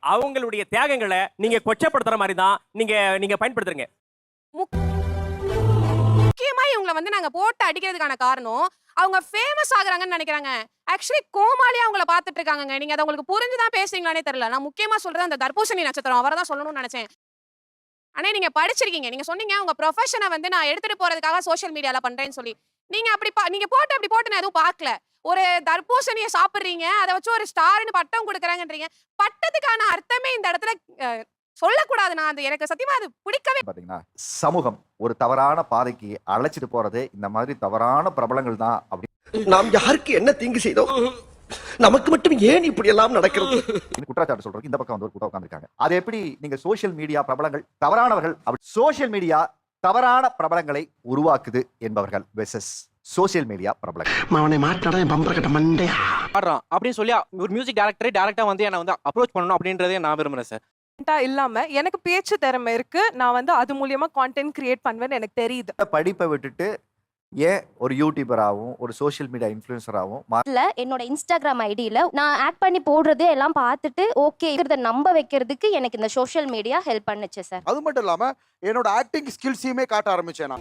அவங்களுடைய தியாகங்களை நீங்க கொச்சப்படுத்துற மாதிரி தான் நீங்க பயன்படுத்துறீங்க. முக்கியமா இவங்களை வந்து நாங்க போட்டு அடிக்கிறதுக்கான காரணம் அவங்க ஃபேமஸ் ஆகுறாங்கன்னு நினைக்கிறாங்க. ஆக்சுவலி கோமாளியா அவங்கள பாத்துட்டு இருக்காங்க. நீங்க அதை உங்களுக்கு புரிஞ்சுதான் பேசுறீங்களானே தெரியல. நான் முக்கியமா சொல்றது அந்த தர்பூசணி நட்சத்திரம் அவரை தான் சொல்லணும்னு நினைச்சேன். ஆனா நீங்க படிச்சிருக்கீங்க. நீங்க சொன்னீங்க உங்க ப்ரொஃபஷனை வந்து நான் எடுத்துட்டு போறதுக்காக சோஷியல் மீடியால பண்றேன்னு சொல்லி. நீங்க நீங்க போட்டு நான் எதுவும் பார்க்கல. ஒரு தர்பூசணியை சாப்பிடுறீங்க, அதை வச்சு ஒரு ஸ்டார்னு பட்டம் கொடுக்குறாங்கன்றீங்க. பட்டத்துக்கான அர்த்தமே இந்த இடத்துல சொல்லக்கூடாது. நான் அது எனக்கு சத்தியமா அது பிடிக்கவே. பாத்தீங்கன்னா சமூகம் ஒரு தவறான பாதைக்கு அழைச்சிட்டு போறது இந்த மாதிரி தவறான பிரபலங்கள் தான். அப்படி நாம் யாருக்கு என்ன தீங்கு செய்தோம், நமக்கு மட்டும் ஏன் இப்படி எல்லாம் நடக்கிறது குற்றச்சாட்டு சொல்றதுக்கு இந்த பக்கம் வந்து ஒரு கூட்டம் உட்கார்ந்திருக்காங்க. அது எப்படி நீங்க சோஷியல் மீடியா பிரபலங்கள் தவறானவர்கள், சோஷியல் மீடியா தவறான பிரபலங்களை உருவாக்குது என்பவர்கள் வெர்சஸ் சோஷியல் மீடியா பிரபலங்கள். அவனை மாட்டாடா பம்பர கட்ட மண்டையா பாடுறான் அப்படின்னு சொல்லி ஒரு மியூசிக் டைரக்டரே டைரக்டா வந்து என்ன வந்து அப்ரோச் பண்ணணும் அப்படின்றதே நான் விரும்புறேன் சார். இல்லாம எனக்கு பேச்சு திறமை இருக்கு, நான் வந்து அது மூலியமா கான்டென்ட் கிரியேட் பண்ணுவேன்னு எனக்கு தெரியுது. படிப்பை விட்டுட்டு ஏன் ஒரு யூடியூபராகவும் ஒரு சோஷியல் மீடியா இன்ஃப்ளூயன்சராகவும் என்னோட இன்ஸ்டாகிராம் ஐடியில நான் ஆக்ட் பண்ணி போடுறது எல்லாம் பார்த்துட்டு ஓகே இதை நம்ப வைக்கிறதுக்கு எனக்கு இந்த சோஷியல் மீடியா ஹெல்ப் பண்ணுச்சு சார். அது மட்டும் இல்லாம என்னோட ஆக்டிங் ஸ்கில்ஸையுமே காட்ட ஆரம்பிச்சேன்.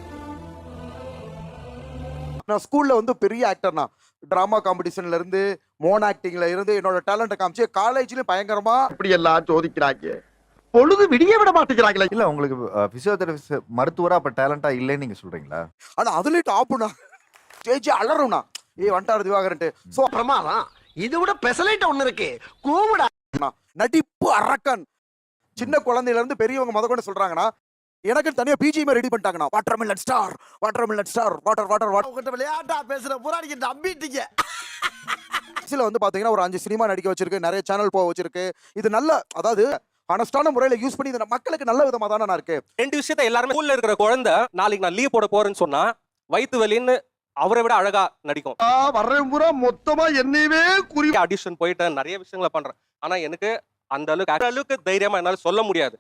நான் ஸ்கூல்ல வந்து பெரிய ஆக்டர்னா டிராமா காம்படிஷன்ல இருந்து மோன் ஆக்டிங்ல இருந்து என்னோட டேலண்ட்டை காமிச்சு காலேஜ்லயும் பயங்கரமா இப்படி எல்லாம் சோதிக்கிறாங்க. பொழுது விடிய விட மாட்டேங்கிறாங்களே. இல்ல உங்களுக்கு பிசியோதெரபிஸ்ட் மருத்துவரா அப்ப டேலண்டா இல்லைன்னு நீங்க சொல்றீங்களா? ஆனா அதுலயும் டாப்புனா ஜெயிச்சு அலறும்னா வந்துட்டாரு திவாகரன்ட்டு. சோ பிரமாதம். இது விட பெசலைட் ஒண்ணு இருக்கு, கூவுடா. நடிப்பு அரக்கன். சின்ன குழந்தையில இருந்து பெரியவங்க முத கொண்டு சொல்றாங்கன்னா எனக்கு தனியா பிஜிஎம் ரெடி பண்ணிட்டாங்கண்ணா. Watermelon star, watermelon star, water water water. விளையாட்டா பேசுற புறாடிக்கு நம்பிட்டீங்க. சில வந்து பாத்தீங்கன்னா ஒரு 5 சினிமா நடிக்க வச்சிருக்கு, நிறைய சேனல் போக வச்சிருக்கு. இது நல்ல, அதாவது ஹானஸ்டான முறையில யூஸ் பண்ணி இது மக்களுக்கு நல்ல விதமா தானே நான் இருக்கு. ரெண்டு விஷயத்தை எல்லாருமே ஸ்கூல்ல இருக்கிற குழந்தை நாளைக்கு நான் லீவ் போட போறேன்னு சொன்னா வயிற்று வலின்னு அவரை விட அழகா நடிக்கும். வர்றேன் பூரா மொத்தமா என்னையவே குறி ஆடிஷன் போயிட்டு நிறைய விஷயங்களை பண்றேன். ஆனா எனக்கு அந்த அளவுக்கு தைரியமா என்னால சொல்ல முடியாது.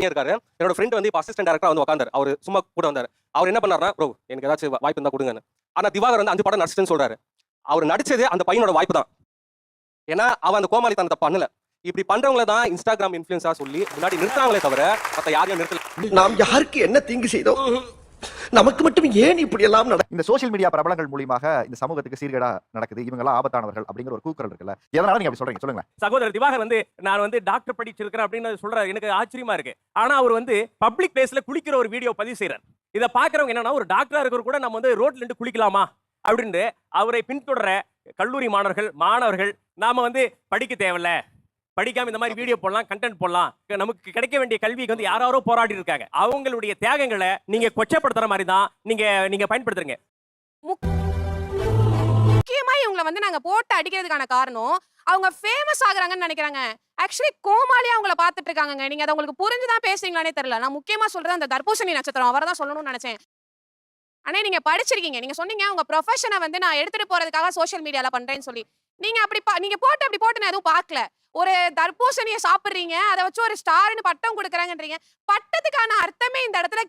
இருக்காரு என்னோட ஃப்ரெண்ட் வந்து அசிஸ்டன்ட் டைரக்டரா வந்து உட்கார்ந்தாரு. அவர் சும்மா கூட வந்தாரு. அவர் என்ன பண்ணாருன்னா ப்ரோ எனக்கு ஏதாச்சும் வாய்ப்பு இருந்தா கொடுங்கன்னு. ஆனா திவாகர் வந்து 5 படம் நடிச்சுன்னு சொல்றாரு. அவர் நடிச்சது அந்த பையனோட வாய்ப்பு தான். ஏன்னா அவன் அந்த கோமாளித்தனத்தை பண்ணல. இப்படி பண்றவங்கள தான் இன்ஸ்டாகிராம் இன்ஃப்ளூயன்ஸா சொல்லி முன்னாடி நிறுத்தாங்களே தவிர மத்த யாரையும் நிறுத்தல. நாம் யாருக்கு என்ன தீங்கு செய்தோம், நமக்கு மட்டும் ஏன் இப்படி எல்லாம் இந்த சோஷியல் மீடியா பிரபலங்கள் மூலமாக இந்த சமூகத்துக்கு சீர்கேடா நடக்குது, இவங்க எல்லாம் ஆபத்தானவர்கள் அப்படிங்கிற ஒரு கூக்குரல் இருக்குல்ல, எதனால நீங்க அப்படி சொல்றீங்க சொல்லுங்க. சகோதரர் திவாகர் வந்து நான் வந்து டாக்டர் படிச்சிருக்கிறேன் அப்படின்னு சொல்றாரு. எனக்கு ஆச்சரியமா இருக்கு. ஆனா அவர் வந்து பப்ளிக் பிளேஸ்ல குளிக்கிற ஒரு வீடியோ பதிவு செய்யறாரு. இதை பாக்குறவங்க என்னன்னா ஒரு டாக்டரா இருக்கிற கூட நம்ம வந்து ரோட்ல இருந்து குளிக்கலாமா அப்படின்னு அவரை பின்தொடர கல்லூரி மாணவர்கள் நாம வந்து படிக்க தேவையில்ல, படிக்காம இந்த மாதிரி வீடியோ போடலாம், கண்டென்ட் போடலாம், நமக்கு கிடைக்க வேண்டிய கல்விக்கு வந்து யாரோ போராடி இருக்காங்க. அவங்களுடைய தியாகங்களை நீங்க கொச்சப்படுத்துற மாதிரி தான் நீங்க பயன்படுத்துறீங்க. முக்கியமா இவங்களை வந்து நாங்க போட்டு அடிக்கிறதுக்கான காரணம் அவங்க ஃபேமஸ் ஆகுறாங்கன்னு நினைக்கிறாங்க. ஆக்சுவலி கோமாளியா அவங்கள பாத்துட்டு இருக்காங்க. நீங்க அதை உங்களுக்கு புரிஞ்சுதான் பேசுறீங்களானே தெரியல. நான் முக்கியமா சொல்றது அந்த தர்பூசணி நட்சத்திரம் அவரை தான் சொல்லணும்னு நினைச்சேன். ஆனா நீங்க படிச்சிருக்கீங்க. நீங்க சொன்னீங்க உங்க ப்ரொஃபஷனை வந்து நான் எடுத்துட்டு போறதுக்காக சோஷியல் மீடியால பண்றேன்னு சொல்லி. நீங்க நீங்க போட்டு நான் எதுவும் பார்க்கல. ஒரு தர்பூசணியை சாப்பிடுறீங்க, அதை வச்சு ஒரு ஸ்டார்னு பட்டம் கொடுக்குறாங்கன்றீங்க. பட்டத்துக்கான அர்த்தமே இந்த இடத்துல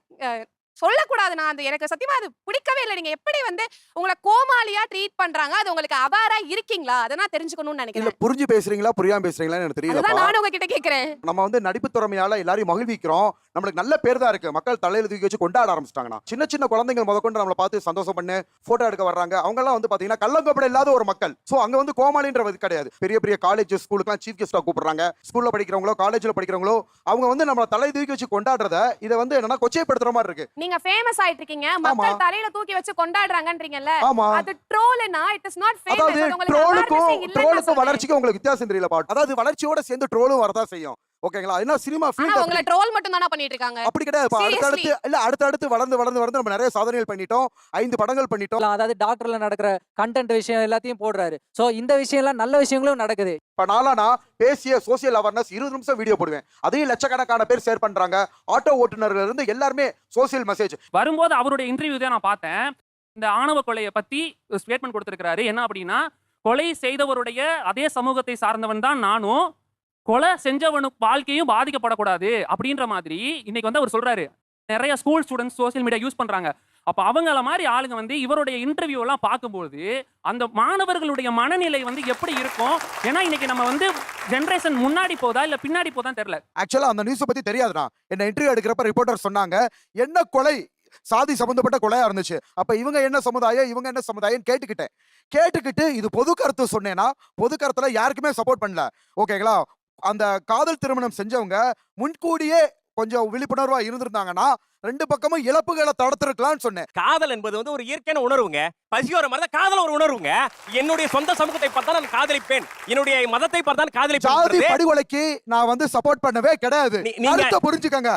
சொல்லக்கூடாது. நான் அது எனக்கு சத்தியமா அது பிடிக்கவே இல்லை. நீங்க எப்படி வந்து உங்களை கோமாளியா ட்ரீட் பண்றாங்க, அது உங்களுக்கு அவேரா இருக்கீங்களா, அதை நான் தெரிஞ்சுக்கணும்னு நினைக்கிறேன். இல்ல புரிஞ்சு பேசுறீங்களா புரியாம பேசுறீங்களான்னு எனக்கு தெரியல. அதான் நானும் உங்ககிட்ட கேக்குறேன். நம்ம வந்து நடிப்பு திறமையால எல்லாரையும் மகிழ்விக்கிறோம். நம்மளுக்கு நல்ல பேர் தான் இருக்கு. மக்கள் தலையில தூக்கி வச்சு கொண்டாட ஆரம்பிச்சிட்டாங்கன்னா சின்ன சின்ன குழந்தைகள் முதற்கொண்டு நம்மளை பார்த்து சந்தோஷம் பண்ணு போட்டோ எடுக்க வர்றாங்க. அவங்க எல்லாம் வந்து பாத்தீங்கன்னா கள்ளங்கப்பட இல்லாத ஒரு மக்கள். சோ அங்க வந்து கோமாளின்றது கிடையாது. பெரிய பெரிய காலேஜ் ஸ்கூலுக்குலாம் சீஃப் கெஸ்டா கூப்பிடுறாங்க. ஸ்கூல்ல படிக்கிறவங்களோ காலேஜ்ல படிக்கிறவங்களோ அவங்க வந்து நம்மளை தலை தூக்கி வச்சு கொண்டாடுறத இதை வந்து என்னன்னா கொச்சைப்படுத்துற மாதிரி இருக்கு. நீங்க ஃபேமஸ் ஆயிட்டு இருக்கீங்க, மக்கள் தலையில தூக்கி வச்சு கொண்டாடுறாங்கன்றீங்கல்ல, அது ட்ரோல்னா இட் இஸ் நாட் ஃபேமஸ். அதாவது ட்ரோலுக்கும் வளர்ச்சிக்கும் உங்களுக்கு வித்தியாசம் தெரியல பாட். அதாவது வளர்ச்சியோட சேர்ந்து ட்ரோலும் வரதா செய்யும். ஓகேங்களா? என்ன சினிமா ஃபீல்ட் அவங்கள ட்ரோல் மட்டும் தான பண்ணிட்டு இருக்காங்க. அப்படி கிடையாது. அடுத்து வளர்ந்து நம்ம நிறைய சாதனைகள் பண்ணிட்டோம். 5 படங்கள் பண்ணிட்டோம். அதாவது டாக்டர்ல நடக்கிற கண்டென்ட் விஷயம் எல்லாத்தையும் போடுறாரு. சோ இந்த விஷயம் எல்லாம் நல்ல விஷயங்களும் நடக்குது. இப்ப நானா பேசிய சோசியல் அவேர்னஸ் 20 நிமிஷம் வீடியோ போடுவேன். அதையும் லட்சக்கணக்கான பேர் ஷேர் பண்றாங்க. ஆட்டோ ஓட்டுநர்ல இருந்து எல்லாருமே சோசியல் மெசேஜ். வரும்போது அவருடைய இன்டர்வியூ தான் நான் பார்த்தேன். இந்த ஆணவ கொலையை பத்தி ஸ்டேட்மெண்ட் கொடுத்திருக்காரு. என்ன அப்படின்னா, கொலை செய்தவருடைய அதே சமூகத்தை சார்ந்தவன் தான் நானும், கொலை செஞ்சவனுக்கு வாழ்க்கையும் பாதிக்கப்படக்கூடாது அப்படின்ற மாதிரி இன்னைக்கு வந்து அவர் சொல்றாரு. நிறைய school students social media use பண்றாங்க. அப்ப அவங்கள மாதிரி ஆளுங்க வந்து இவருடைய இன்டர்வியூ எல்லாம் பார்க்கும்போது அந்த மாணவர்களுடைய மனநிலை வந்து எப்படி இருக்கும்? ஏன்னா இன்னைக்கு நம்ம வந்து ஜெனரேஷன் முன்னாடி போதா இல்ல பின்னாடி போதா தெரியல. ஆக்சுவலா அந்த நியூஸ் பத்தி தெரியாதுண்ணா. என்ன இன்டர்வியூ எடுக்கிறப்ப ரிப்போர்ட்டர் சொன்னாங்க என்ன கொலை சாதி சம்பந்தப்பட்ட கொலையா இருந்துச்சு. அப்ப இவங்க என்ன சமுதாயம் இவங்க என்ன சமுதாயம் கேட்டுக்கிட்டு இது பொது கருத்து சொன்னேன்னா பொது கருத்துல யாருக்குமே சப்போர்ட் பண்ணல. ஓகேங்களா? அந்த காதல் திருமணம் செஞ்சவங்க முன்கூடியே கொஞ்சம் விழிப்புணர்வா இருந்திருந்தாங்கன்னா 2 பக்கமும் இழப்புகளை தடுத்திருக்கலாம்னு சொன்னேன். காதல் என்பது வந்து ஒரு இயற்கையான உணர்வுங்க. பசி வர மாதிரி தான் காதல் ஒரு உணர்வுங்க. என்னுடைய சொந்த சமூகத்தை பார்த்தா நான் காதலிப்பேன், என்னுடைய மதத்தை பார்த்தா நான் ஜாதி காதலிப்பேன். படுகொலைக்கு நான் வந்து சப்போர்ட் பண்ணவே கிடையாது. நீங்க கருத்தை புரிஞ்சுக்கங்க.